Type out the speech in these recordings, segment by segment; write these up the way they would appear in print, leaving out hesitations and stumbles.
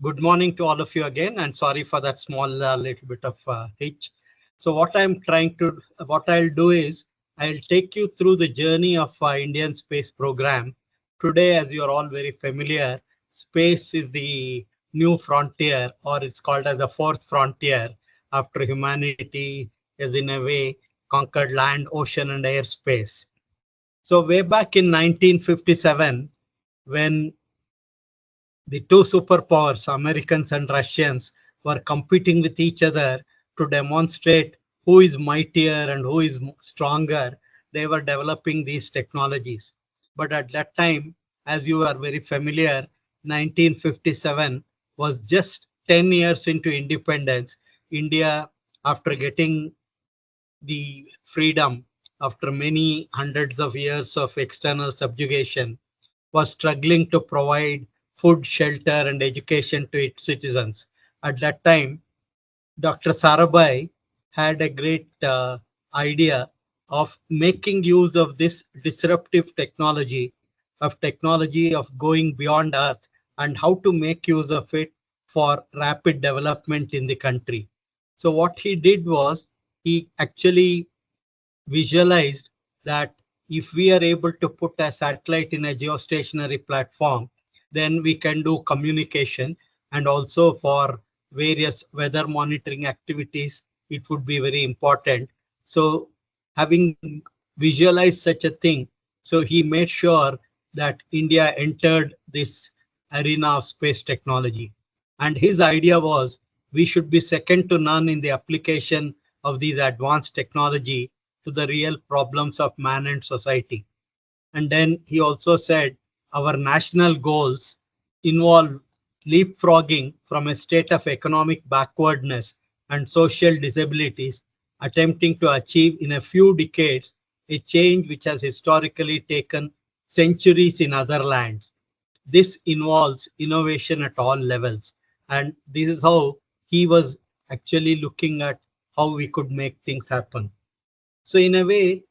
Good morning to all of you again, and sorry for that small little bit of hitch. So what I'll do is I'll take you through the journey of Indian space program. Today, as you're all very familiar, space is the new frontier, or it's called as the fourth frontier after humanity is in a way conquered land, ocean, and airspace. So way back in 1957, when the two superpowers, Americans and Russians, were competing with each other to demonstrate who is mightier and who is stronger. They were developing these technologies. But at that time, as you are very familiar, 1957 was just 10 years into independence. India, after getting the freedom, after many hundreds of years of external subjugation, was struggling to provide food, shelter, and education to its citizens. At that time, Dr. Sarabhai had a great idea of making use of this disruptive technology of going beyond Earth, and how to make use of it for rapid development in the country. So what he did was he actually visualized that if we are able to put a satellite in a geostationary platform, then we can do communication, and also for various weather monitoring activities, it would be very important. So having visualized such a thing, so he made sure that India entered this arena of space technology. And his idea was we should be second to none in the application of these advanced technology to the real problems of man and society. And then he also said our national goals involve leapfrogging from a state of economic backwardness and social disabilities, attempting to achieve in a few decades a change which has historically taken centuries in other lands. This involves innovation at all levels. And this is how he was actually looking at how we could make things happen. So in a way,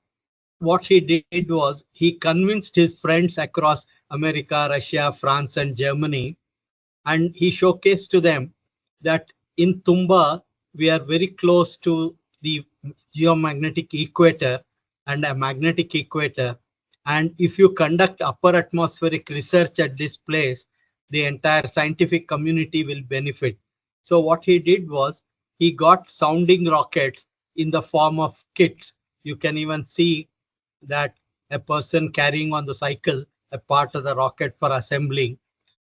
what he did was he convinced his friends across America, Russia, France, and Germany, and he showcased to them that in Tumba, we are very close to the geomagnetic equator and a magnetic equator. And if you conduct upper atmospheric research at this place, the entire scientific community will benefit. So what he did was he got sounding rockets in the form of kits. You can even see that a person carrying on the cycle a part of the rocket for assembling.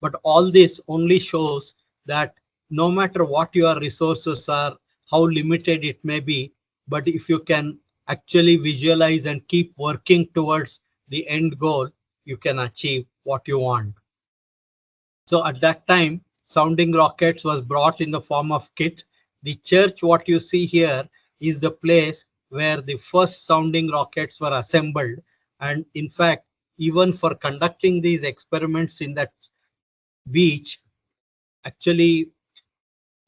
But all this only shows that no matter what your resources are, how limited it may be, but if you can actually visualize and keep working towards the end goal, you can achieve what you want. So at that time, sounding rockets was brought in the form of kit. The church, what you see here, is the place where the first sounding rockets were assembled. And in fact, even for conducting these experiments in that beach, actually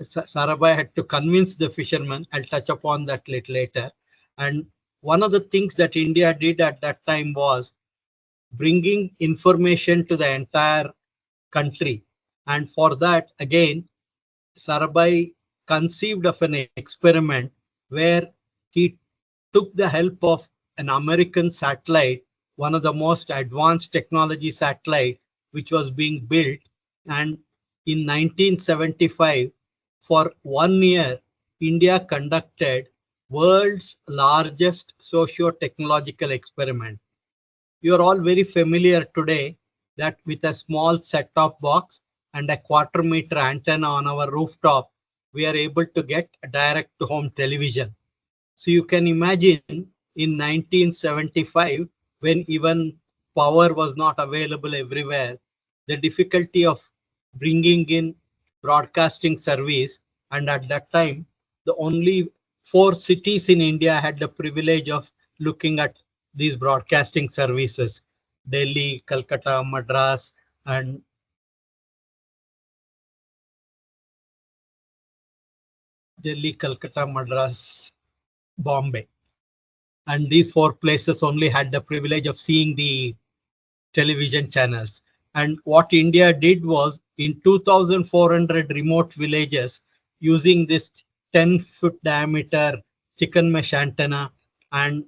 Sarabhai had to convince the fishermen. I'll touch upon that little later. And one of the things that India did at that time was bringing information to the entire country. And for that, again, Sarabhai conceived of an experiment where he took the help of an American satellite, one of the most advanced technology satellite, which was being built. And in 1975, for 1 year, India conducted world's largest socio-technological experiment. You are all very familiar today that with a small set-top box and a quarter-meter antenna on our rooftop, we are able to get a direct-to-home television. So you can imagine in 1975, when even power was not available everywhere, the difficulty of bringing in broadcasting service. And at that time, the only 4 cities in India had the privilege of looking at these broadcasting services: Delhi, Calcutta, Madras, and Bombay. And these 4 places only had the privilege of seeing the television channels. And what India did was in 2,400 remote villages using this 10-foot diameter chicken mesh antenna and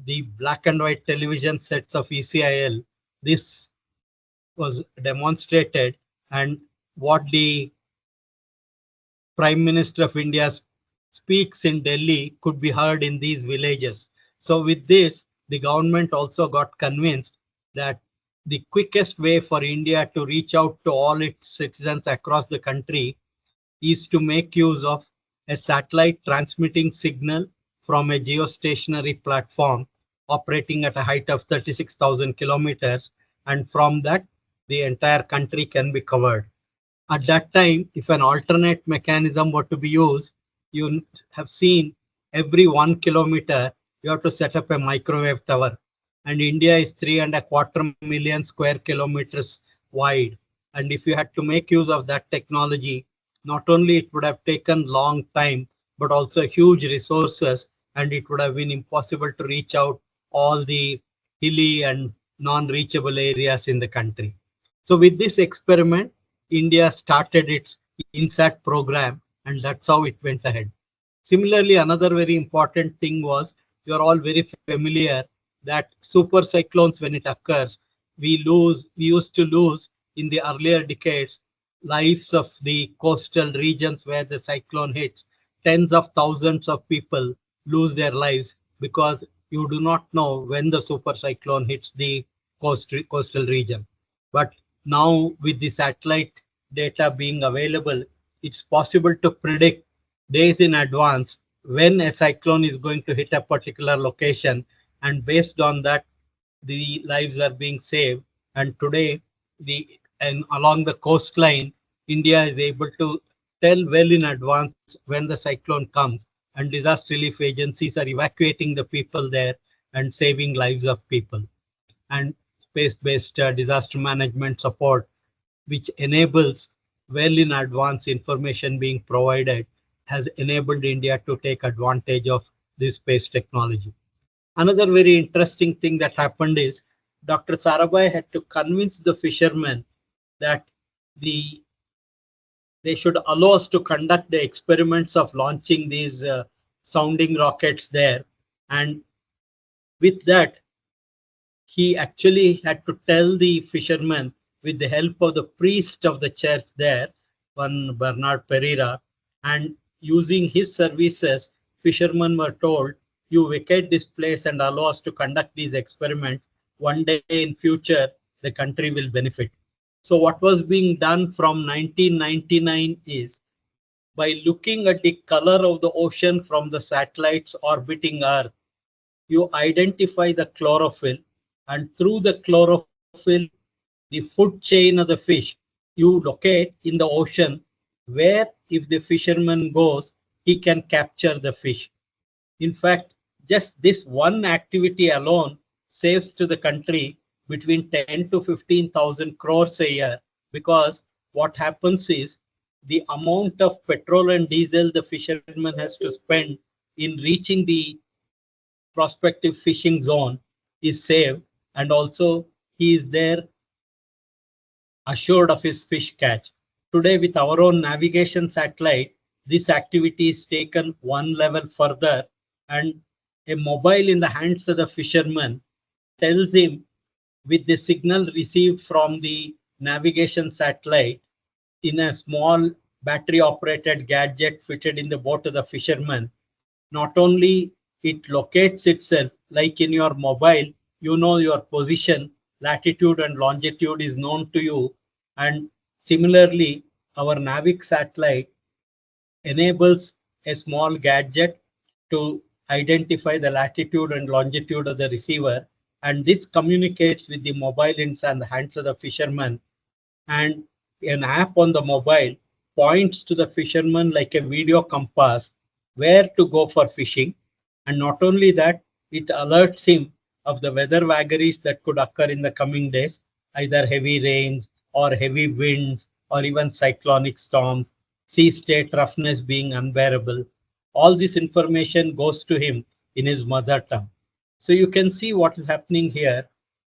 the black and white television sets of ECIL, this was demonstrated, and what the Prime Minister of India speaks in Delhi could be heard in these villages. So with this, the government also got convinced that the quickest way for India to reach out to all its citizens across the country is to make use of a satellite transmitting signal from a geostationary platform operating at a height of 36,000 kilometers. And from that, the entire country can be covered. At that time, if an alternate mechanism were to be used, you have seen every 1 kilometer, you have to set up a microwave tower. And India is 3.25 million square kilometers wide. And if you had to make use of that technology, not only it would have taken long time, but also huge resources, and it would have been impossible to reach out all the hilly and non-reachable areas in the country. So with this experiment, India started its INSAT program, and that's how it went ahead. Similarly, another very important thing was, you're all very familiar that super cyclones, when it occurs, we used to lose in the earlier decades lives of the coastal regions where the cyclone hits. Tens of thousands of people lose their lives because you do not know when the super cyclone hits the coastal region. But now with the satellite data being available, it's possible to predict days in advance when a cyclone is going to hit a particular location, and based on that, the lives are being saved. And today, along the coastline, India is able to tell well in advance when the cyclone comes, and disaster relief agencies are evacuating the people there and saving lives of people. And space-based disaster management support, which enables well in advance information being provided, has enabled India to take advantage of this space technology. Another very interesting thing that happened is Dr. Sarabhai had to convince the fishermen that they should allow us to conduct the experiments of launching these sounding rockets there. And with that, he actually had to tell the fishermen, with the help of the priest of the church there, one Bernard Pereira, and using his services, fishermen were told, you vacate this place and allow us to conduct these experiments. One day in future, the country will benefit. So what was being done from 1999 is, by looking at the color of the ocean from the satellites orbiting Earth, you identify the chlorophyll, and through the chlorophyll, the food chain of the fish, you locate in the ocean where, if the fisherman goes, he can capture the fish. In fact, just this one activity alone saves to the country between 10 to 15,000 crores a year, because what happens is the amount of petrol and diesel the fisherman has to spend in reaching the prospective fishing zone is saved, and also he is there assured of his fish catch. Today, with our own navigation satellite, this activity is taken one level further, and a mobile in the hands of the fisherman tells him, with the signal received from the navigation satellite in a small battery operated gadget fitted in the boat of the fisherman, not only it locates itself, like in your mobile, you know your position, latitude and longitude is known to you. And similarly, our Navic satellite enables a small gadget to identify the latitude and longitude of the receiver, and this communicates with the mobile in the hands of the fisherman. And an app on the mobile points to the fisherman like a video compass where to go for fishing. And not only that, it alerts him of the weather vagaries that could occur in the coming days, either heavy rains or heavy winds or even cyclonic storms, sea state roughness being unbearable. All this information goes to him in his mother tongue. So you can see what is happening here.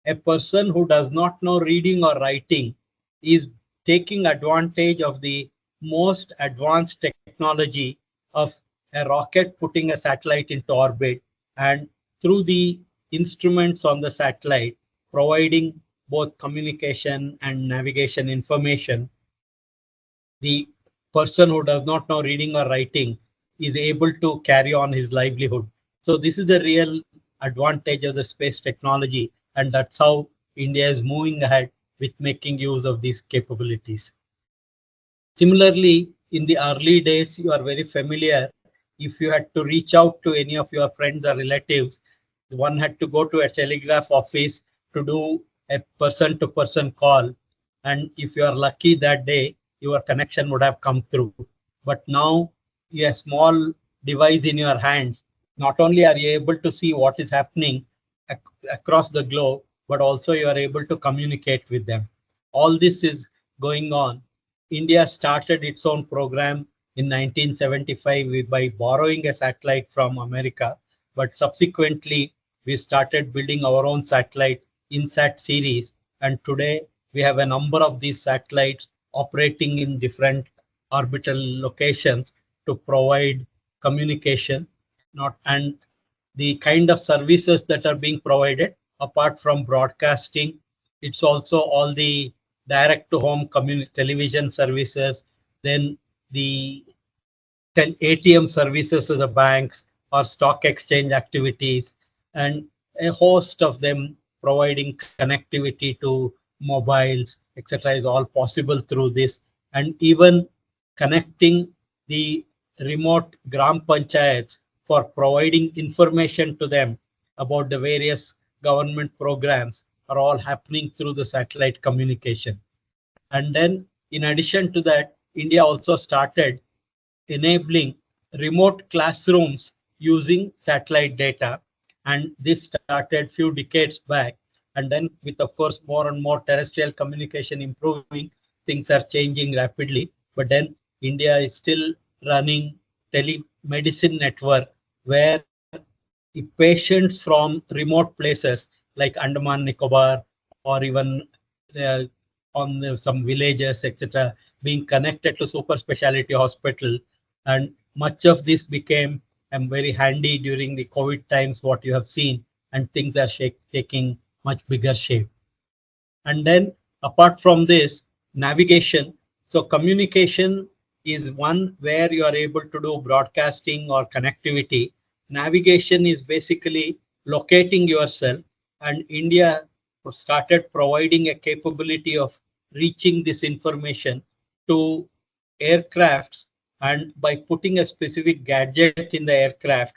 a person who does not know reading or writing is taking advantage of the most advanced technology of a rocket putting a satellite into orbit, and through the instruments on the satellite providing both communication and navigation information, the person who does not know reading or writing is able to carry on his livelihood. So this is the real advantage of the space technology, and that's how India is moving ahead with making use of these capabilities. Similarly, in the early days, you are very familiar. If you had to reach out to any of your friends or relatives, one had to go to a telegraph office to do a person-to-person call. And if you are lucky that day, your connection would have come through. But now, a small device in your hands, not only are you able to see what is happening across the globe, but also you are able to communicate with them. All this is going on. India started its own program in 1975 by borrowing a satellite from America, but subsequently we started building our own satellite INSAT series, and today we have a number of these satellites operating in different orbital locations to provide communication. Not and the kind of services that are being provided apart from broadcasting, it's also all the direct to home television services, then the ATM services of the banks or stock exchange activities, and a host of them providing connectivity to mobiles, etc. is all possible through this, and even connecting the remote gram panchayats for providing information to them about the various government programs are all happening through the satellite communication. And then in addition to that, India also started enabling remote classrooms using satellite data. And this started few decades back. And then with, of course, more and more terrestrial communication improving, things are changing rapidly. But then India is still running telemedicine network where the patients from remote places like Andaman, Nicobar, or even on some villages, etc., being connected to super specialty hospital. And much of this became very handy during the COVID times, what you have seen, and things are taking much bigger shape. And then apart from this, navigation. So communication is one where you are able to do broadcasting or connectivity. Navigation is basically locating yourself, and India started providing a capability of reaching this information to aircrafts, and by putting a specific gadget in the aircraft,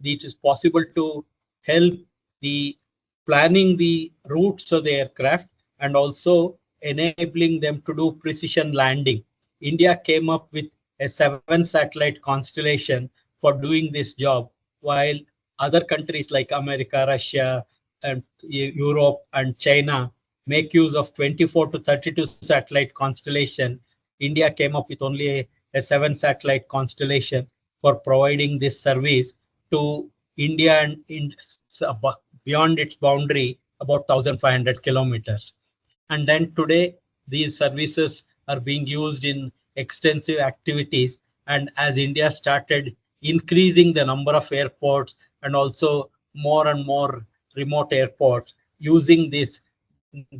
it is possible to help the planning the routes of the aircraft and also enabling them to do precision landing. India came up with a 7 satellite constellation for doing this job, while other countries like America, Russia, and Europe and China make use of 24 to 32 satellite constellation. India came up with only a 7 satellite constellation for providing this service to India and beyond its boundary about 1,500 kilometers. And then today, these services are being used in extensive activities. And as India started increasing the number of airports and also more and more remote airports, using this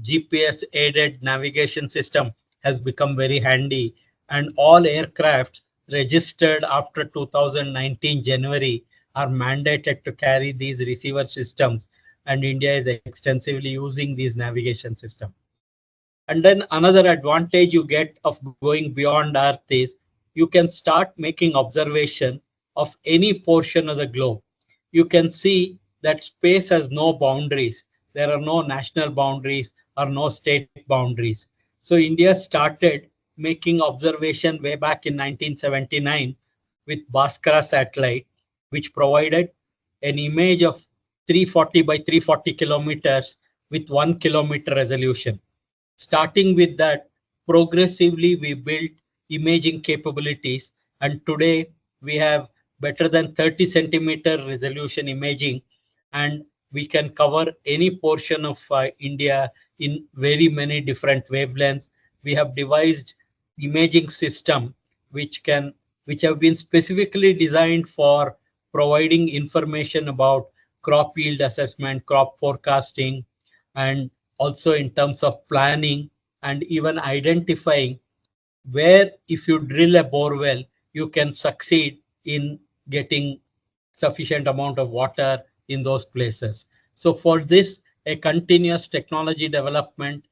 GPS aided navigation system has become very handy. And all aircraft registered after 2019 January are mandated to carry these receiver systems. And India is extensively using these navigation systems. And then another advantage you get of going beyond Earth is you can start making observation of any portion of the globe. You can see that space has no boundaries. There are no national boundaries or no state boundaries. So India started making observation way back in 1979 with Bhaskara satellite, which provided an image of 340 by 340 kilometers with 1 kilometer resolution. Starting with that, progressively we built imaging capabilities, and today we have better than 30 centimeter resolution imaging, and we can cover any portion of India in very many different wavelengths. We have devised imaging system which have been specifically designed for providing information about crop yield assessment, crop forecasting, and also in terms of planning and even identifying where if you drill a bore well, you can succeed in getting sufficient amount of water in those places. So for this, a continuous technology development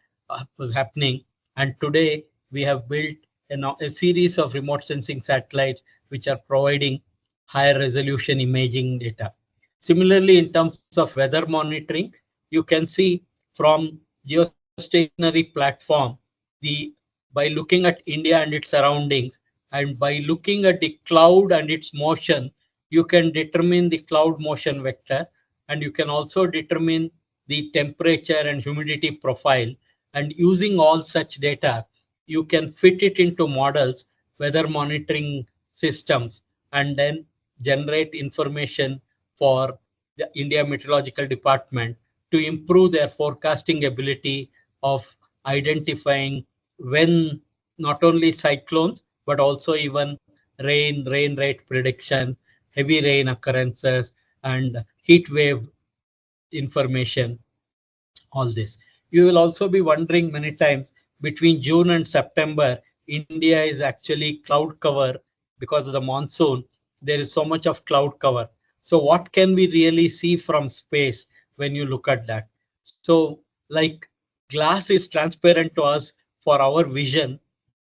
was happening. And today we have built a series of remote sensing satellites which are providing higher resolution imaging data. Similarly, in terms of weather monitoring, you can see from geostationary platform, the by looking at India and its surroundings, and by looking at the cloud and its motion, you can determine the cloud motion vector, and you can also determine the temperature and humidity profile. And using all such data, you can fit it into models, weather monitoring systems, and then generate information for the India Meteorological Department to improve their forecasting ability of identifying when not only cyclones, but also even rain rate prediction, heavy rain occurrences, and heat wave information, all this. You will also be wondering many times, between June and September, India is actually cloud cover because of the monsoon. There is so much of cloud cover. So what can we really see from space when you look at that? So like glass is transparent to us for our vision,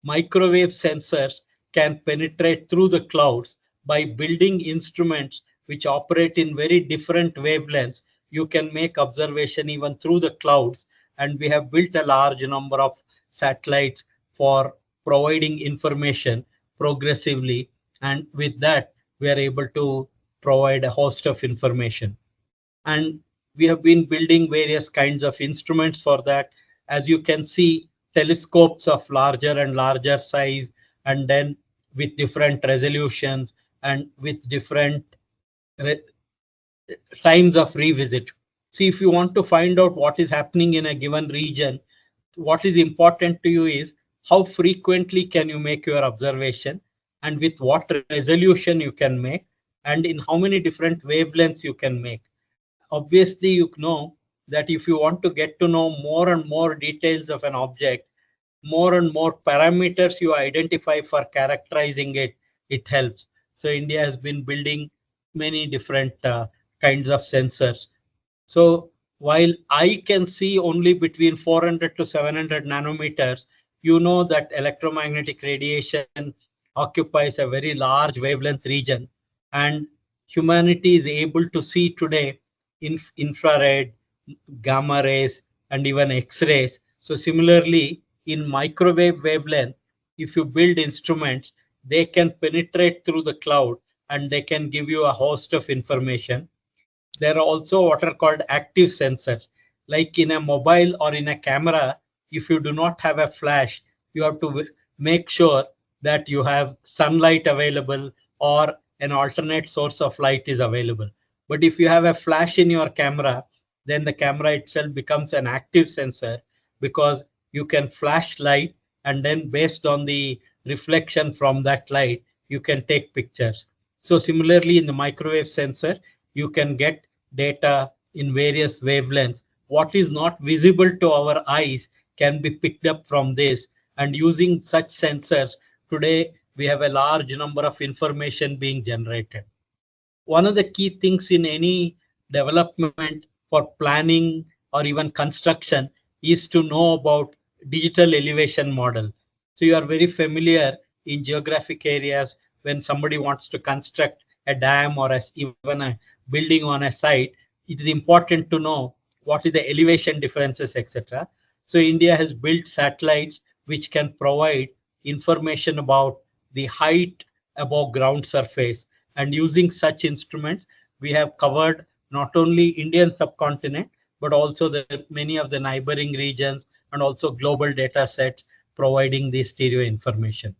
microwave sensors can penetrate through the clouds. By building instruments which operate in very different wavelengths, you can make observation even through the clouds. And we have built a large number of satellites for providing information progressively. And with that, we are able to provide a host of information. And we have been building various kinds of instruments for that. As you can see, telescopes of larger and larger size, and then with different resolutions and with different times of revisit. See, if you want to find out what is happening in a given region, what is important to you is how frequently can you make your observation, and with what resolution you can make, and in how many different wavelengths you can make. Obviously, you know that if you want to get to know more and more details of an object, more and more parameters you identify for characterizing it, it helps. So India has been building many different kinds of sensors. So while I can see only between 400 to 700 nanometers, you know that electromagnetic radiation occupies a very large wavelength region, and humanity is able to see today infrared, gamma rays, and even X-rays. So similarly, in microwave wavelength, if you build instruments, they can penetrate through the cloud and they can give you a host of information. There are also what are called active sensors. Like in a mobile or in a camera, if you do not have a flash, you have to make sure that you have sunlight available or an alternate source of light is available. But if you have a flash in your camera, then the camera itself becomes an active sensor, because you can flash light, and then based on the reflection from that light, you can take pictures. So similarly, in the microwave sensor, you can get data in various wavelengths. What is not visible to our eyes can be picked up from this. And using such sensors, today we have a large number of information being generated. One of the key things in any development for planning or even construction is to know about digital elevation model. So you are very familiar in geographic areas when somebody wants to construct a dam or even a building on a site, it is important to know what is the elevation differences, etc. So India has built satellites which can provide information about the height above ground surface. And using such instruments, we have covered not only Indian subcontinent, but also many of the neighboring regions, and also global data sets providing the stereo information.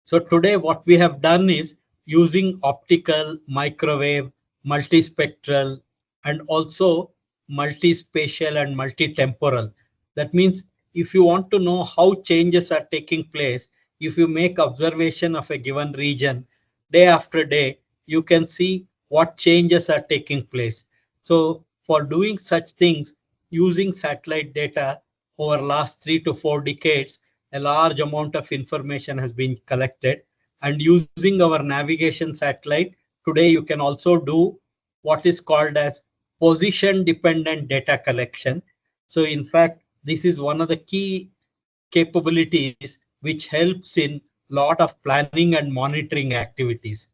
So today what we have done is using optical, microwave, multispectral, and also multispatial and multitemporal. That means if you want to know how changes are taking place, if you make observation of a given region day after day, you can see what changes are taking place. So for doing such things, using satellite data over last 3 to 4 decades, a large amount of information has been collected. And using our navigation satellite, today you can also do what is called as position dependent data collection. So in fact, this is one of the key capabilities which helps in lot of planning and monitoring activities.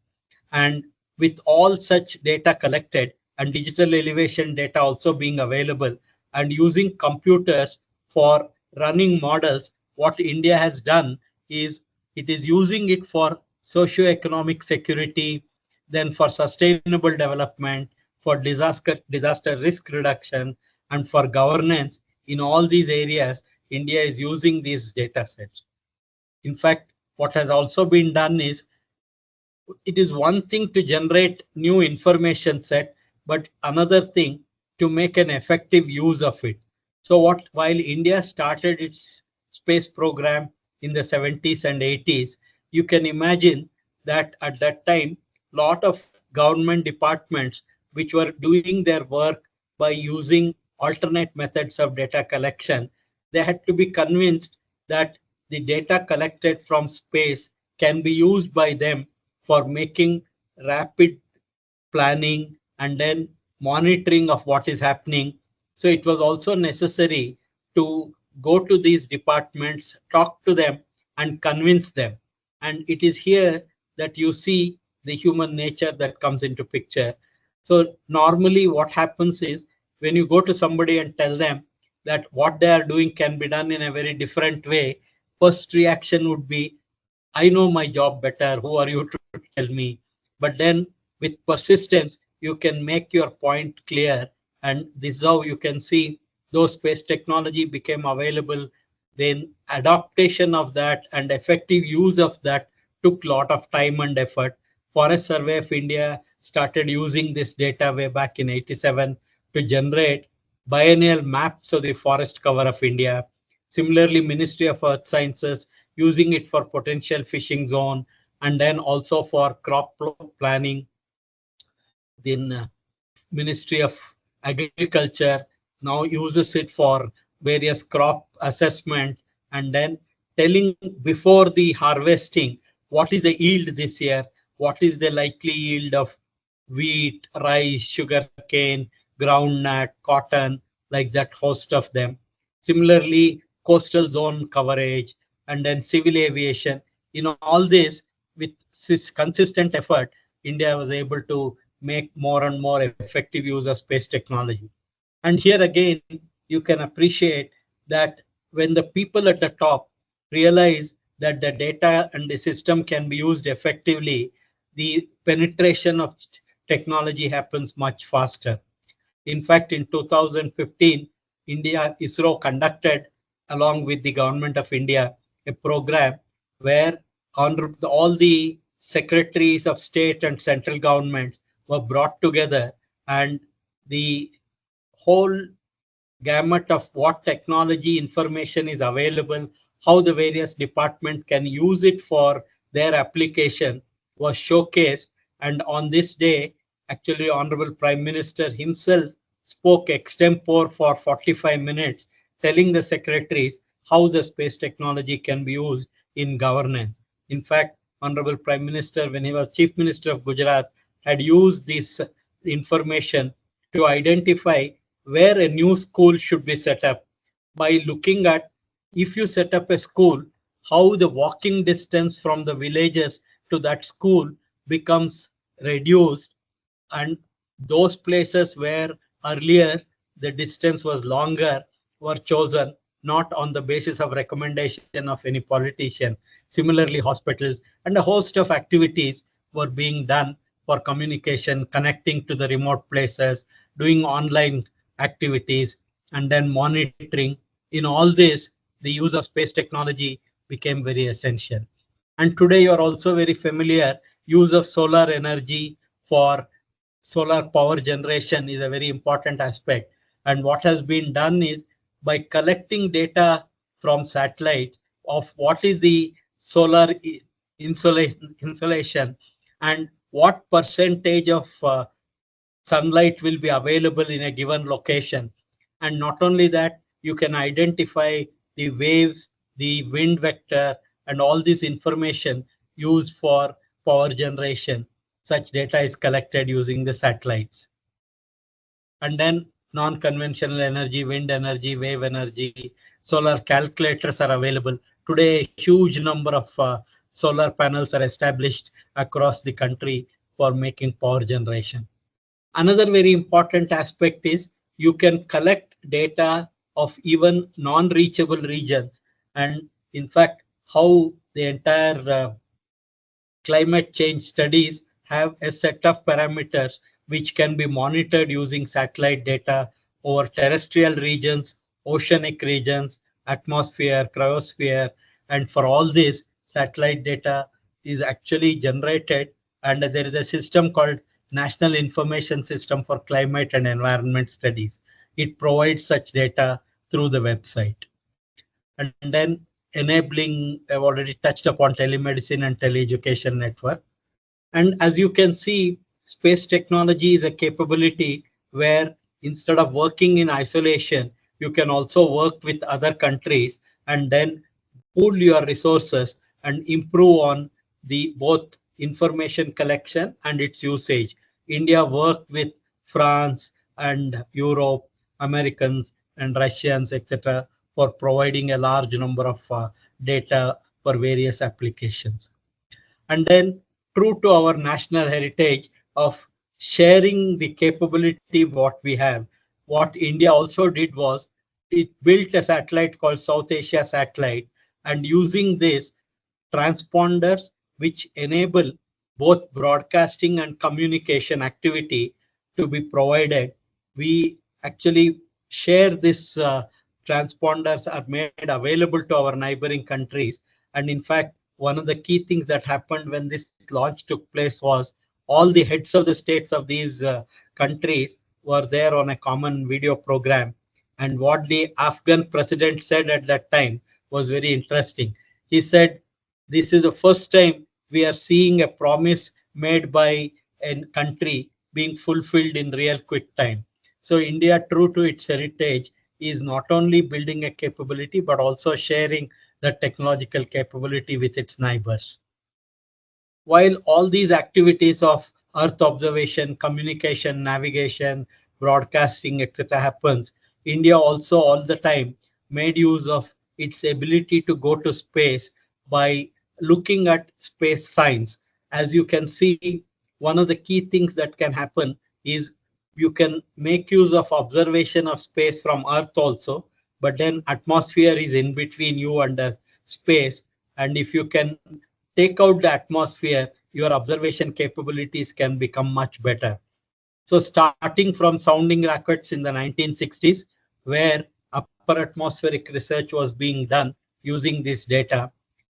And with all such data collected and digital elevation data also being available and using computers for running models, what India has done is it is using it for socio-economic security, then for sustainable development, for disaster risk reduction, and for governance. In all these areas, India is using these data sets. In fact, what has also been done is it is one thing to generate new information set, but another thing to make an effective use of it. So while India started its space program in the 70s and 80s, you can imagine that at that time, lot of government departments which were doing their work by using alternate methods of data collection, they had to be convinced that the data collected from space can be used by them for making rapid planning and then monitoring of what is happening. So it was also necessary to go to these departments, talk to them, and convince them. And it is here that you see the human nature that comes into picture. So normally what happens is when you go to somebody and tell them that what they are doing can be done in a very different way, first reaction would be, I know my job better. Who are you to tell me? But then with persistence, you can make your point clear. And this is how you can see those space technology became available. Then adaptation of that and effective use of that took a lot of time and effort. Forest Survey of India started using this data way back in 87 to generate biennial maps of the forest cover of India. Similarly, Ministry of Earth Sciences using it for potential fishing zone and then also for crop planning. Then Ministry of Agriculture now uses it for various crop assessment and then telling before the harvesting what is the yield this year, what is the likely yield of wheat, rice, sugar cane, groundnut, cotton, like that host of them. Similarly, coastal zone coverage and then civil aviation. In all this, with this consistent effort, India was able to make more and more effective use of space technology. And here again, you can appreciate that when the people at the top realize that the data and the system can be used effectively, the penetration of technology happens much faster. In fact, in 2015, ISRO conducted, along with the government of India, a program where all the secretaries of state and central government were brought together, and the whole gamut of what technology information is available, how the various departments can use it for their application was showcased. And on this day, actually, Honorable Prime Minister himself spoke extempore for 45 minutes, telling the secretaries how the space technology can be used in governance. In fact, Honorable Prime Minister, when he was Chief Minister of Gujarat, had used this information to identify where a new school should be set up by looking at, if you set up a school, how the walking distance from the villages to that school becomes reduced, and those places where earlier the distance was longer were chosen not on the basis of recommendation of any politician. Similarly, hospitals and a host of activities were being done for communication, connecting to the remote places, doing online activities, and then monitoring. In all this, the use of space technology became very essential. And today you are also very familiar use of solar energy for solar power generation is a very important aspect. And what has been done is by collecting data from satellites of what is the solar insolation and what percentage of sunlight will be available in a given location. And not only that, you can identify the waves, the wind vector, and all this information used for power generation. Such data is collected using the satellites. And then non-conventional energy, wind energy, wave energy, solar calculators are available. Today, a huge number of solar panels are established across the country for making power generation. Another very important aspect is you can collect data of even non-reachable regions, and in fact, how the entire climate change studies have a set of parameters which can be monitored using satellite data over terrestrial regions, oceanic regions, atmosphere, cryosphere, and for all this, satellite data is actually generated, and there is a system called National Information System for Climate and Environment Studies. It provides such data through the website. And then enabling, I've already touched upon telemedicine and teleeducation network. And as you can see, space technology is a capability where instead of working in isolation, you can also work with other countries and then pool your resources and improve on the both information collection and its usage. India worked with France and Europe, Americans and Russians, etc., for providing a large number of data for various applications. And then, true to our national heritage of sharing the capability what we have, what India also did was it built a satellite called South Asia Satellite, and using this transponders which enable both broadcasting and communication activity to be provided. We actually share this transponders are made available to our neighboring countries. And in fact, one of the key things that happened when this launch took place was all the heads of the states of these countries were there on a common video program. And what the Afghan president said at that time was very interesting. He said, this is the first time we are seeing a promise made by a country being fulfilled in real quick time. So India, true to its heritage, is not only building a capability, but also sharing the technological capability with its neighbors. While all these activities of Earth observation, communication, navigation, broadcasting, etc. happens, India also all the time made use of its ability to go to space by looking at space science. As you can see, one of the key things that can happen is you can make use of observation of space from Earth also, but then atmosphere is in between you and the space. And if you can take out the atmosphere, your observation capabilities can become much better. So starting from sounding rockets in the 1960s, where upper atmospheric research was being done using this data,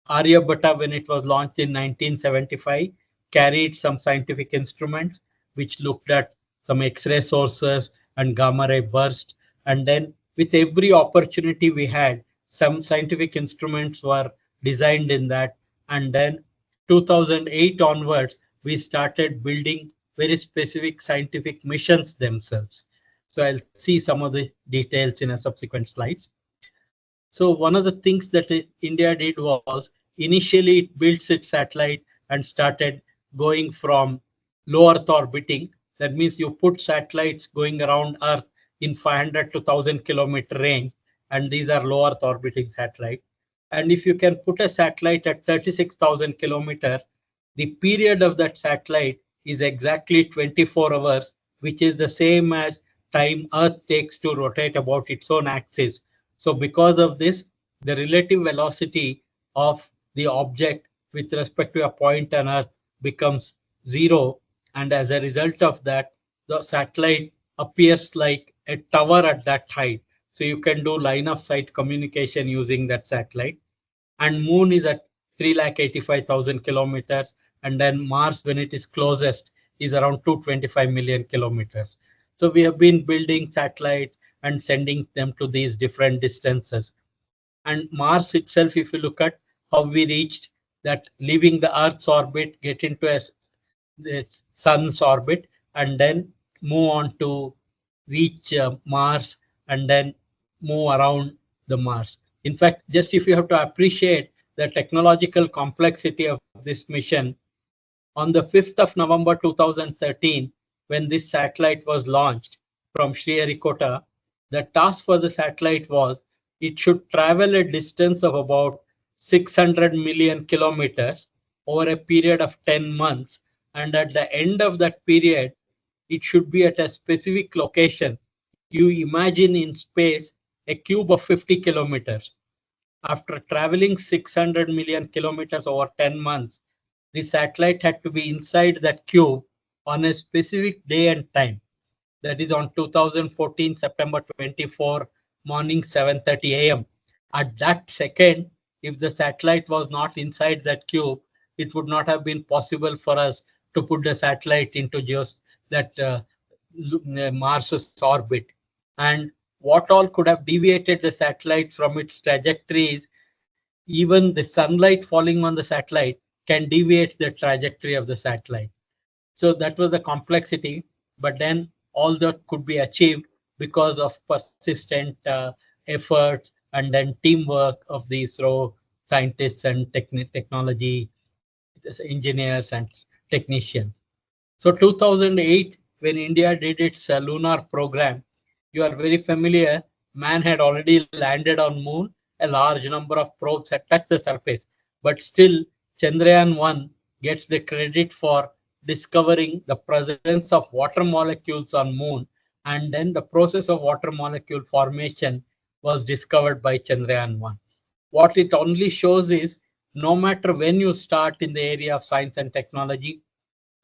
Aryabhatta, when it was launched in 1975, carried some scientific instruments which looked at some X-ray sources and gamma ray burst. And then with every opportunity we had, some scientific instruments were designed in that. And then 2008 onwards, we started building very specific scientific missions themselves. So I'll see some of the details in a subsequent slides. So one of the things that India did was initially it built its satellite and started going from low Earth orbiting. That means you put satellites going around Earth in 500 to 1000 kilometer range, and these are low Earth orbiting satellites. And if you can put a satellite at 36,000 kilometer, the period of that satellite is exactly 24 hours, which is the same as time Earth takes to rotate about its own axis. So because of this, the relative velocity of the object with respect to a point on Earth becomes zero. And as a result of that, the satellite appears like a tower at that height. So you can do line of sight communication using that satellite. And Moon is at 385,000 kilometers. And then Mars, when it is closest, is around 225 million kilometers. So we have been building satellites and sending them to these different distances. And Mars itself, if you look at how we reached that, leaving the Earth's orbit, get into the sun's orbit, and then move on to reach Mars, and then move around the Mars. In fact, just if you have to appreciate the technological complexity of this mission, on the 5th of November 2013, when this satellite was launched from Sriharikota, the task for the satellite was it should travel a distance of about 600 million kilometers over a period of 10 months. And at the end of that period, it should be at a specific location. You imagine in space a cube of 50 kilometers. After traveling 600 million kilometers over 10 months, the satellite had to be inside that cube on a specific day and time. That is on 2014, September 24, morning 7:30 a.m. At that second, if the satellite was not inside that cube, it would not have been possible for us to put the satellite into Mars's orbit. And what all could have deviated the satellite from its trajectories, even the sunlight falling on the satellite can deviate the trajectory of the satellite. So that was the complexity, but then all that could be achieved because of persistent efforts and then teamwork of the ISRO scientists and technology engineers and technicians. So 2008, when India did its lunar program, you are very familiar, man had already landed on moon, a large number of probes had touched the surface, but still Chandrayaan-1 gets the credit for discovering the presence of water molecules on moon, and then the process of water molecule formation was discovered by Chandrayaan-1. What it only shows is, no matter when you start in the area of science and technology,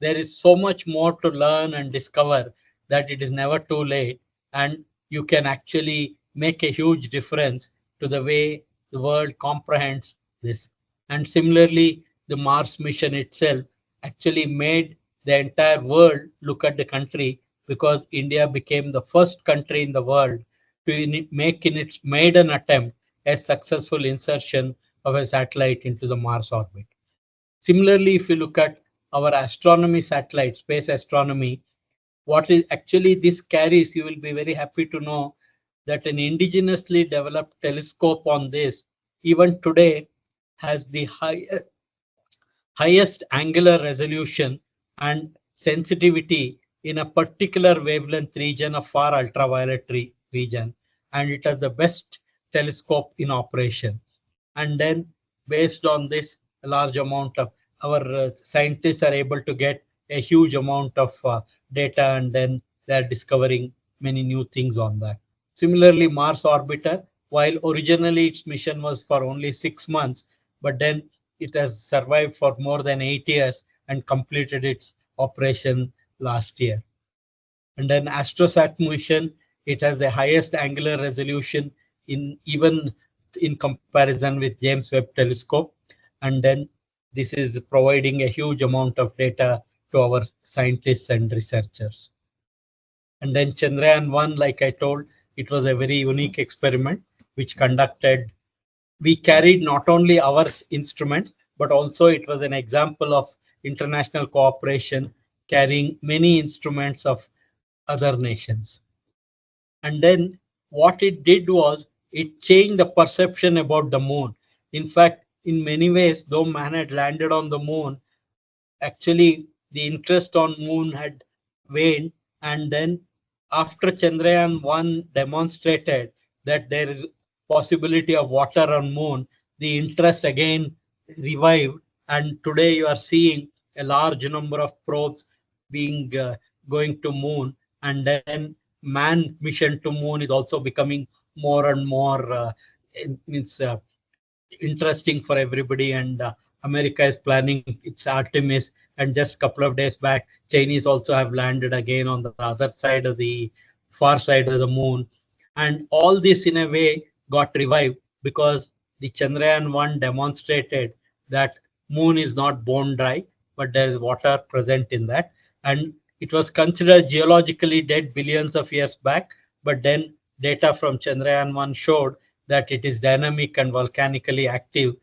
there is so much more to learn and discover that it is never too late, and you can actually make a huge difference to the way the world comprehends this. And similarly, the Mars mission itself actually made the entire world look at the country, because India became the first country in the world to make in its maiden attempt a successful insertion of a satellite into the Mars orbit. Similarly, if you look at our astronomy satellite, space astronomy, what is actually this carries, you will be very happy to know that an indigenously developed telescope on this, even today, has the highest angular resolution and sensitivity in a particular wavelength region of far ultraviolet region, and it has the best telescope in operation. And then based on this, a large amount of our scientists are able to get a huge amount of data, and then they're discovering many new things on that. Similarly, Mars orbiter, while originally its mission was for only 6 months, but then it has survived for more than 8 years and completed its operation last year. And then AstroSat mission, it has the highest angular resolution even in comparison with James Webb Telescope. And then this is providing a huge amount of data to our scientists and researchers. And then Chandrayaan-1, like I told, it was a very unique experiment which we carried not only our instrument, but also it was an example of international cooperation, carrying many instruments of other nations. And then what it did was, it changed the perception about the moon. In fact, in many ways, though man had landed on the moon, actually the interest on moon had waned. And then after Chandrayaan-1 demonstrated that there is possibility of water on moon, the interest again revived. And today you are seeing a large number of probes being going to moon, and then man mission to moon is also becoming more and more interesting for everybody. And America is planning its Artemis, and just a couple of days back, Chinese also have landed again on the other side of the far side of the moon. And all this in a way got revived because the Chandrayaan-1 demonstrated that moon is not bone dry, but there is water present in that. and it was considered geologically dead billions of years back, but then data from Chandrayaan-1 showed that it is dynamic and volcanically active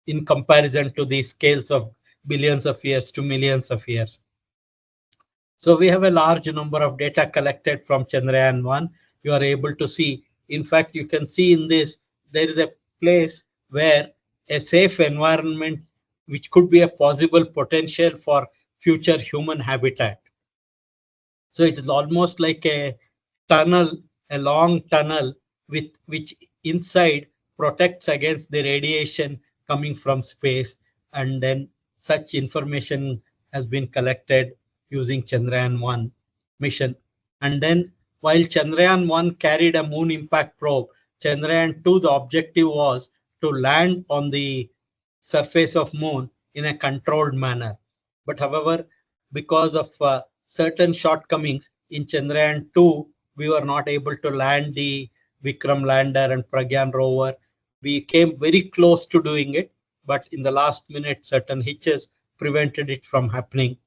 in comparison to the scales of billions of years to millions of years. So we have a large number of data collected from Chandrayaan-1. You are able to see, in fact, you can see in this, there is a place where a safe environment, which could be a possible potential for future human habitat. So it is almost like a tunnel, a long tunnel with which inside protects against the radiation coming from space. And then such information has been collected using Chandrayaan-1 mission. And then while Chandrayaan-1 carried a moon impact probe, Chandrayaan-2, the objective was to land on the surface of moon in a controlled manner. But however, because of certain shortcomings in Chandrayaan-2, we were not able to land the Vikram lander and Pragyan rover. We came very close to doing it, but in the last minute, certain hitches prevented it from happening.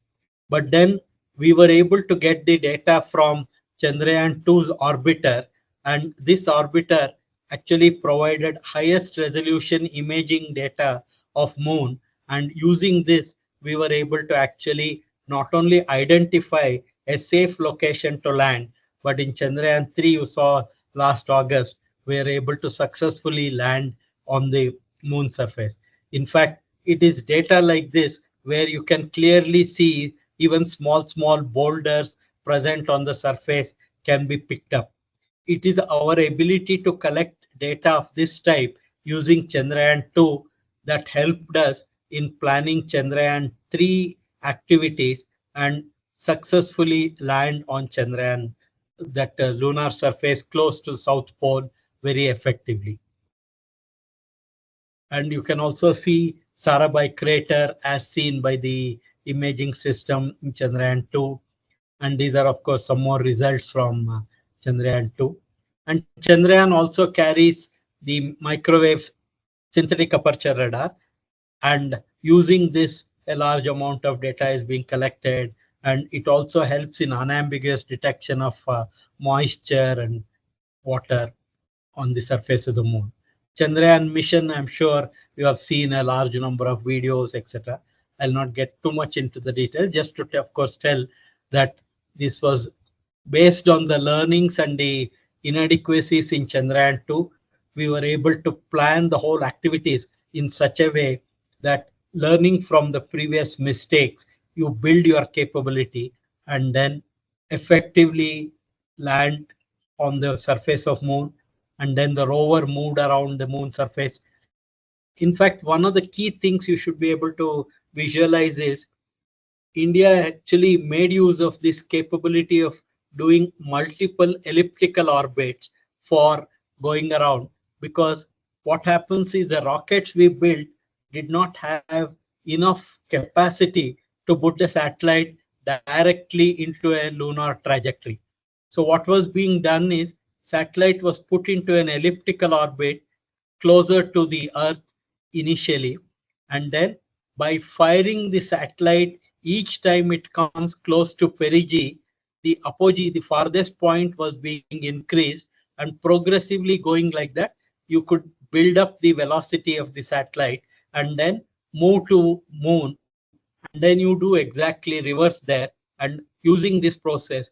But then we were able to get the data from Chandrayaan-2's orbiter, and this orbiter actually provided highest resolution imaging data of moon, and using this we were able to actually not only identify a safe location to land, but in Chandrayaan-3 you saw last August we were able to successfully land on the moon surface. In fact, it is data like this where you can clearly see even small boulders present on the surface can be picked up. It is our ability to collect data of this type using Chandrayaan-2 that helped us in planning Chandrayaan-3 activities and successfully land on Chandrayaan, that lunar surface close to the South Pole, very effectively. And you can also see Sarabhai crater as seen by the imaging system in Chandrayaan-2. And these are, of course, some more results from Chandrayaan-2. And Chandrayaan also carries the microwave synthetic aperture radar. And using this, a large amount of data is being collected. And it also helps in unambiguous detection of moisture and water on the surface of the moon. Chandrayaan mission, I'm sure you have seen a large number of videos, etc. I'll not get too much into the detail, just to, of course, tell that this was based on the learnings and the inadequacies in Chandrayaan-2. We were able to plan the whole activities in such a way that learning from the previous mistakes, you build your capability and then effectively land on the surface of moon, and then the rover moved around the moon surface. In fact, one of the key things you should be able to visualize is India actually made use of this capability of doing multiple elliptical orbits for going around, because what happens is the rockets we built did not have enough capacity to put the satellite directly into a lunar trajectory. So what was being done is satellite was put into an elliptical orbit closer to the Earth initially, and then by firing the satellite each time it comes close to perigee, the apogee, the farthest point, was being increased, and progressively going like that, you could build up the velocity of the satellite and then move to moon, and then you do exactly reverse there. And using this process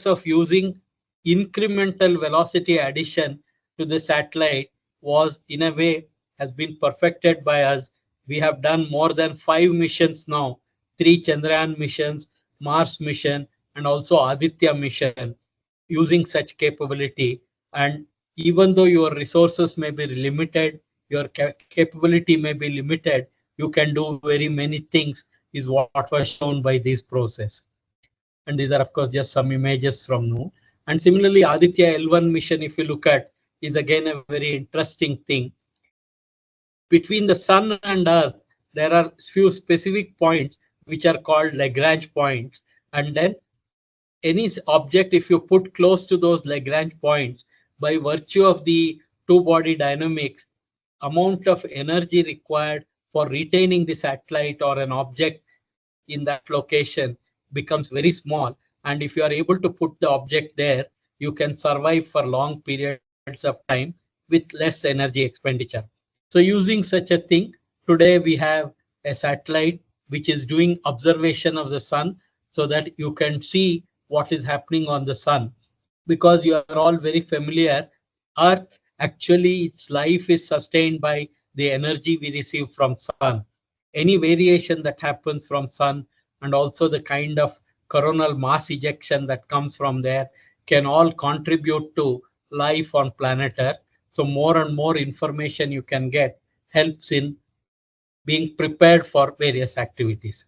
of using incremental velocity addition to the satellite was in a way has been perfected by us. We have done more than 5 missions now, 3 Chandrayaan missions, Mars mission, and also Aditya mission using such capability. And even though your resources may be limited, your capability may be limited, you can do very many things, is what was shown by this process. And these are, of course, just some images from moon. And similarly, Aditya L1 mission, if you look at, is again a very interesting thing. Between the sun and earth, there are few specific points which are called Lagrange points. And then any object, if you put close to those Lagrange points, by virtue of the two-body dynamics, amount of energy required for retaining the satellite or an object in that location becomes very small. And if you are able to put the object there, you can survive for long periods of time with less energy expenditure. So using such a thing, today we have a satellite which is doing observation of the sun so that you can see what is happening on the sun. Because you are all very familiar, Earth actually its life is sustained by the energy we receive from sun. Any variation that happens from sun and also the kind of coronal mass ejection that comes from there can all contribute to life on planet Earth. So more and more information you can get helps in being prepared for various activities.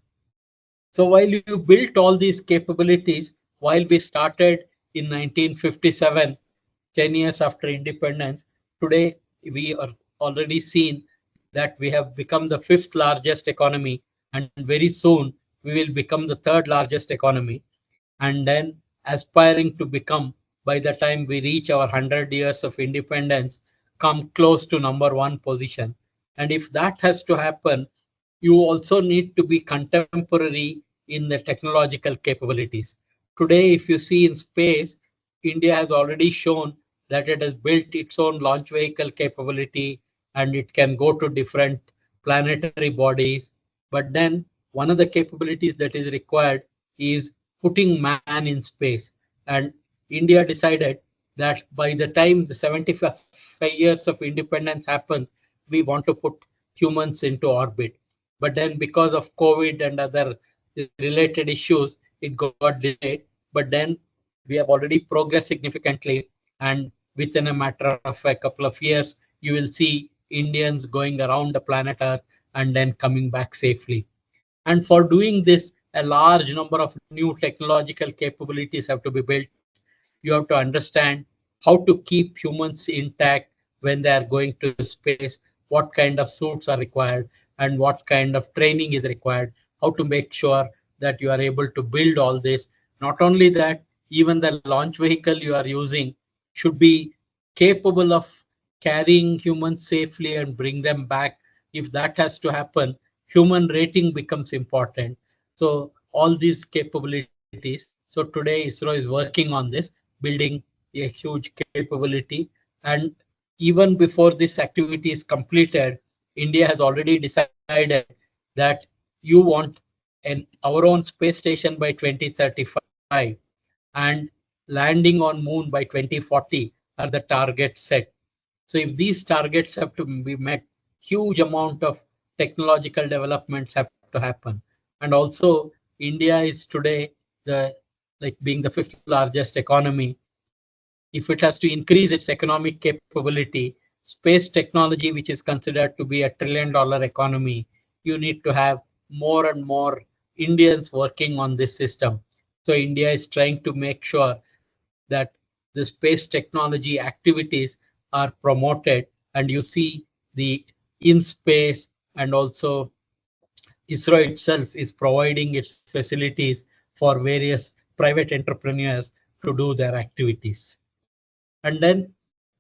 So while you built all these capabilities, while we started in 1957, 10 years after independence, today we are already seen that we have become the fifth largest economy, and very soon we will become the third largest economy, and then aspiring to become, by the time we reach our 100 years of independence, come close to number one position. And if that has to happen, you also need to be contemporary in the technological capabilities. Today, if you see in space, India has already shown that it has built its own launch vehicle capability and it can go to different planetary bodies. But then one of the capabilities that is required is putting man in space. And India decided that by the time the 75 years of independence happens, we want to put humans into orbit. But then because of COVID and other related issues, it got delayed. But then we have already progressed significantly. And within a matter of a couple of years, you will see Indians going around the planet Earth and then coming back safely. And for doing this, a large number of new technological capabilities have to be built. You have to understand how to keep humans intact when they are going to space, what kind of suits are required, and what kind of training is required, how to make sure that you are able to build all this. Not only that, even the launch vehicle you are using should be capable of carrying humans safely and bring them back. If that has to happen, human rating becomes important. So all these capabilities. So today ISRO is working on this, building a huge capability. And even before this activity is completed, India has already decided that you want our own space station by 2035 and landing on moon by 2040 are the targets set. So if these targets have to be met, huge amount of technological developments have to happen. And also India is today the being the fifth largest economy. If it has to increase its economic capability, space technology, which is considered to be $1 trillion economy, you need to have more and more Indians working on this system. So India is trying to make sure that the space technology activities are promoted, and you see the in space, and also ISRO itself is providing its facilities for various private entrepreneurs to do their activities. And then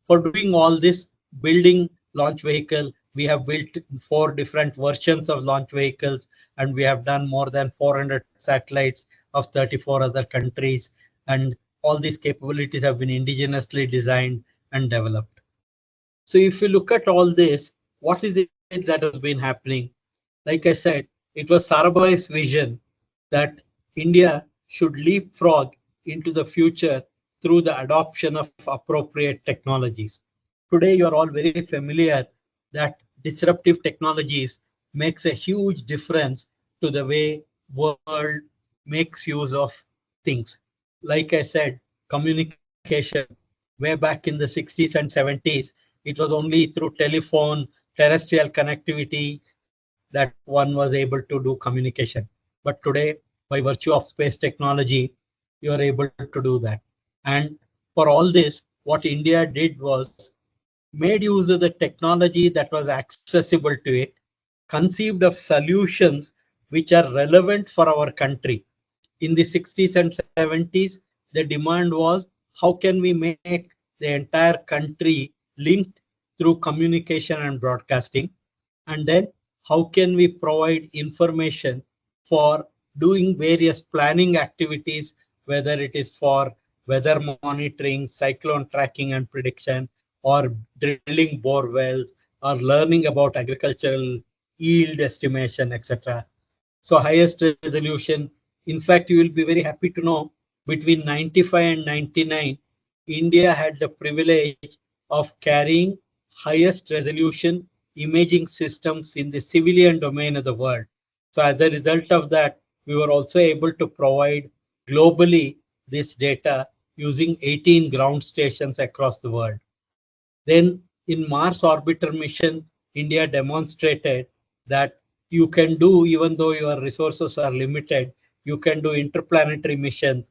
for doing all this, building launch vehicle, we have built 4 different versions of launch vehicles, and we have done more than 400 satellites of 34 other countries. And all these capabilities have been indigenously designed and developed. So if you look at all this, what is it that has been happening? Like I said, it was Sarabhai's vision that India should leapfrog into the future through the adoption of appropriate technologies. Today, you are all very familiar that disruptive technologies makes a huge difference to the way world makes use of things. Like I said, communication. Way back in the 60s and 70s, it was only through telephone, terrestrial connectivity that one was able to do communication. But today, by virtue of space technology, you are able to do that. And for all this, what India did was made use of the technology that was accessible to it, conceived of solutions which are relevant for our country. In the 60s and 70s, the demand was how can we make the entire country linked through communication and broadcasting, and then how can we provide information for doing various planning activities, whether it is for weather monitoring, cyclone tracking and prediction, or drilling bore wells, or learning about agricultural yield estimation, etc. So highest resolution. In fact, you will be very happy to know between 95 and 99, India had the privilege of carrying highest resolution imaging systems in the civilian domain of the world. So as a result of that, we were also able to provide globally this data using 18 ground stations across the world. Then in Mars orbiter mission, India demonstrated that you can do, even though your resources are limited, you can do interplanetary missions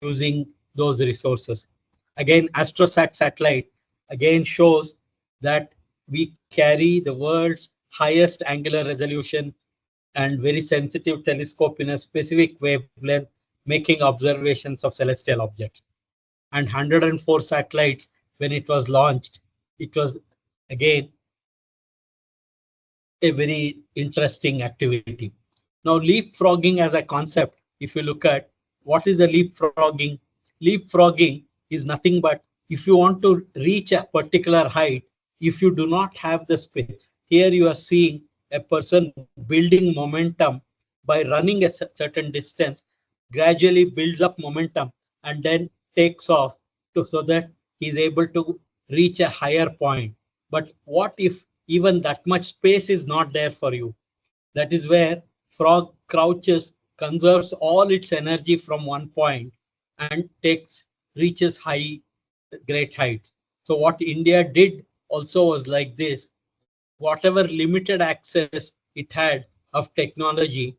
using those resources. Again, AstroSat satellite again shows that we carry the world's highest angular resolution and very sensitive telescope in a specific wavelength, making observations of celestial objects. And 104 satellites, when it was launched, it was again a very interesting activity. Now, leapfrogging as a concept, if you look at what is the leapfrogging, leapfrogging is nothing but if you want to reach a particular height, if you do not have the space, here you are seeing a person building momentum by running a certain distance, gradually builds up momentum and then takes off so that he is able to reach a higher point. But what if even that much space is not there for you? That is where frog crouches, conserves all its energy from one point and reaches great heights. So what India did also was like this. Whatever limited access it had of technology,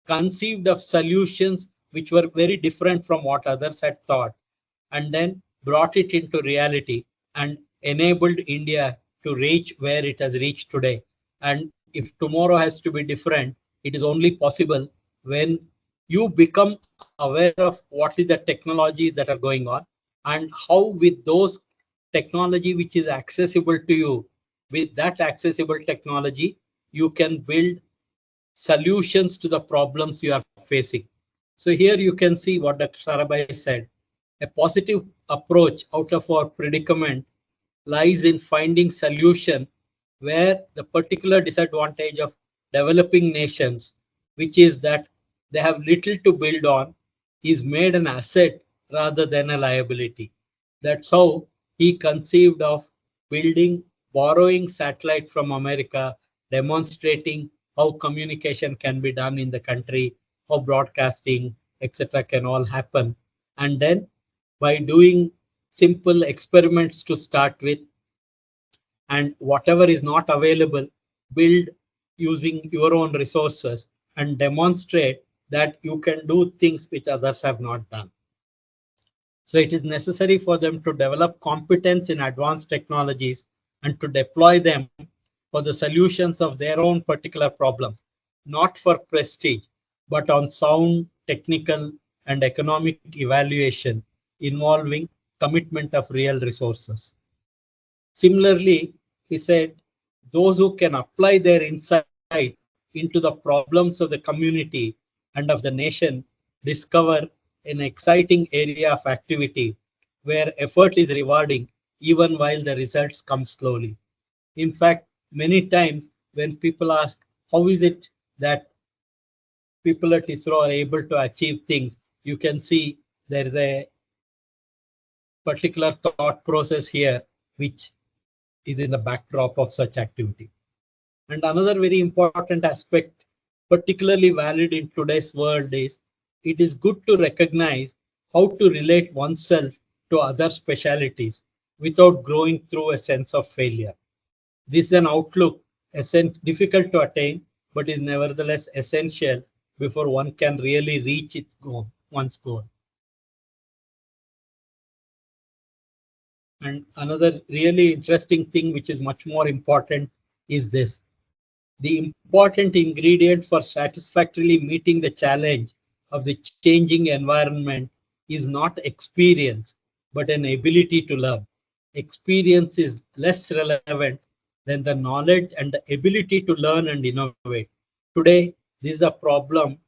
conceived of solutions which were very different from what others had thought, and then brought it into reality and enabled India to reach where it has reached today. And if tomorrow has to be different, it is only possible when you become aware of what is the technology that are going on and how with those technology which is accessible to you, with that accessible technology, you can build solutions to the problems you are facing. So here you can see what Dr. Sarabhai said. A positive approach out of our predicament lies in finding solution where the particular disadvantage of developing nations, which is that they have little to build on, is made an asset rather than a liability. That's how he conceived of borrowing satellite from America, demonstrating how communication can be done in the country, how broadcasting, etc. can all happen. And then by doing simple experiments to start with, and whatever is not available, build using your own resources and demonstrate that you can do things which others have not done. So it is necessary for them to develop competence in advanced technologies and to deploy them for the solutions of their own particular problems, not for prestige, but on sound technical and economic evaluation involving commitment of real resources. Similarly, he said, those who can apply their insight into the problems of the community and of the nation discover an exciting area of activity where effort is rewarding even while the results come slowly. In fact, many times when people ask, how is it that people at ISRO are able to achieve things, you can see there is a particular thought process here which is in the backdrop of such activity. And another very important aspect, particularly valid in today's world, is it is good to recognize how to relate oneself to other specialities without growing through a sense of failure. This is an outlook difficult to attain, but is nevertheless essential before one can really reach one's goal. And another really interesting thing, which is much more important, is this. The important ingredient for satisfactorily meeting the challenge of the changing environment is not experience, but an ability to learn. Experience is less relevant than the knowledge and the ability to learn and innovate. Today, this is a problem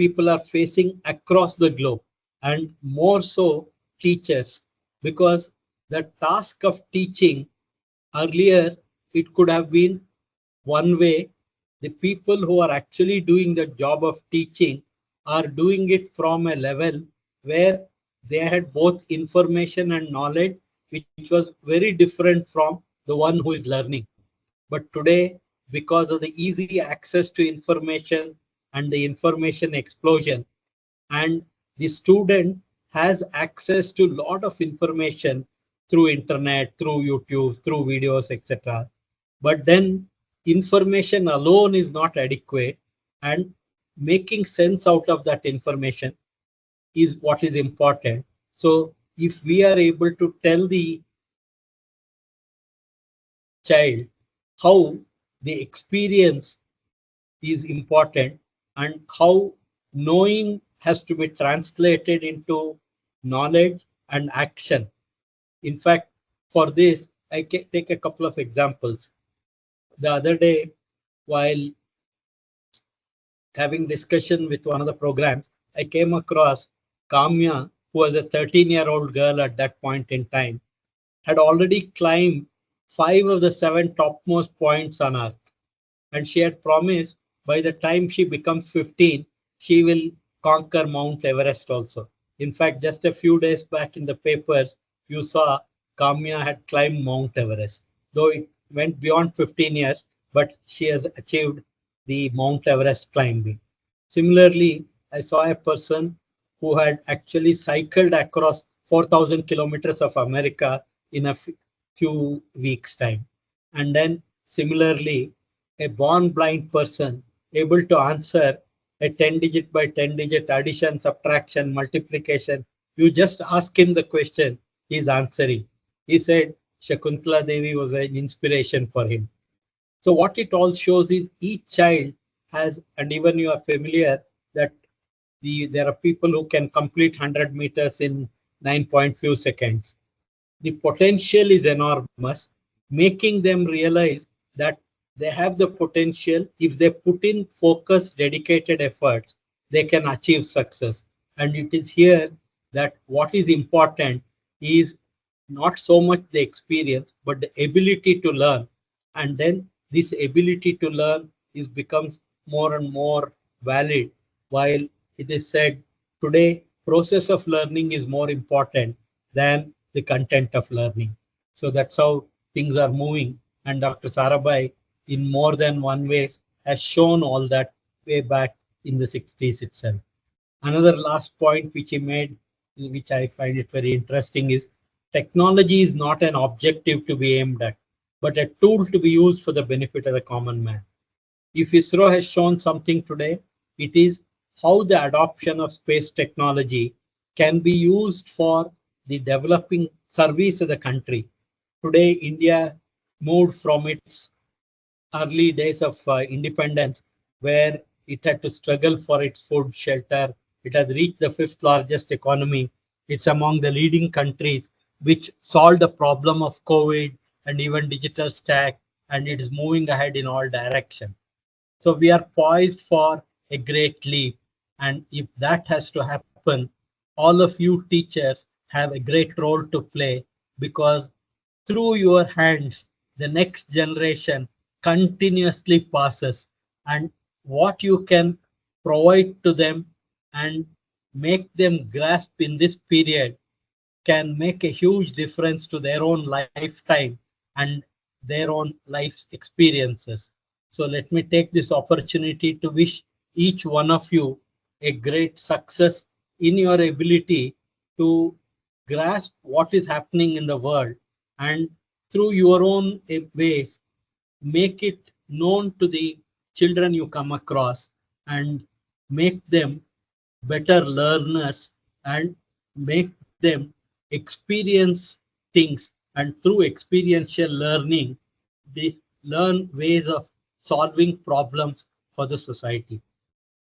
people are facing across the globe, and more so teachers, because the task of teaching earlier, it could have been one way. The people who are actually doing the job of teaching are doing it from a level where they had both information and knowledge, which was very different from the one who is learning. But today, because of the easy access to information and the information explosion, and the student has access to a lot of information through internet, through YouTube, through videos, etc. But then information alone is not adequate, and making sense out of that information is what is important. So if we are able to tell the child how the experience is important and how knowing has to be translated into knowledge and action. In fact, for this, I can take a couple of examples. The other day, while having discussion with one of the programs, I came across Kamya, who was a 13-year-old girl at that point in time, had already climbed 5 of the 7 topmost points on Earth. And she had promised by the time she becomes 15, she will conquer Mount Everest also. In fact, just a few days back in the papers, you saw Kamya had climbed Mount Everest. Though it went beyond 15 years, but she has achieved the Mount Everest climbing. Similarly, I saw a person who had actually cycled across 4,000 kilometers of America in a few weeks' time. And then similarly, a born blind person able to answer a 10-digit by 10-digit addition, subtraction, multiplication. You just ask him the question, he's answering. He said Shakuntala Devi was an inspiration for him. So what it all shows is each child has, and even you are familiar that there are people who can complete 100 meters in 9.few seconds. The potential is enormous, making them realize that they have the potential. If they put in focused, dedicated efforts, they can achieve success. And it is here that what is important is not so much the experience, but the ability to learn. And then this ability to learn becomes more and more valid, while it is said today process of learning is more important than the content of learning. So that's how things are moving. And Dr. Sarabhai, in more than one way, has shown all that way back in the 60s itself. Another last point which he made, which I find it very interesting, is technology is not an objective to be aimed at, but a tool to be used for the benefit of the common man. If ISRO has shown something today, it is how the adoption of space technology can be used for the developing service of the country. Today, India moved from its early days of independence, where it had to struggle for its food, shelter. It has reached the 5th largest economy. It's among the leading countries which solved the problem of COVID and even digital stack, and it is moving ahead in all directions. So we are poised for a great leap. And if that has to happen, all of you teachers have a great role to play, because through your hands, the next generation continuously passes, and what you can provide to them and make them grasp in this period can make a huge difference to their own lifetime and their own life's experiences. So let me take this opportunity to wish each one of you a great success in your ability to grasp what is happening in the world, and through your own ways, make it known to the children you come across and make them better learners and make them experience things, and through experiential learning they learn ways of solving problems for the society.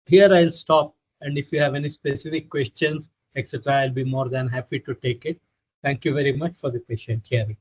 Here I'll stop, and if you have any specific questions, etc., I'll be more than happy to take it. Thank you very much for the patient hearing.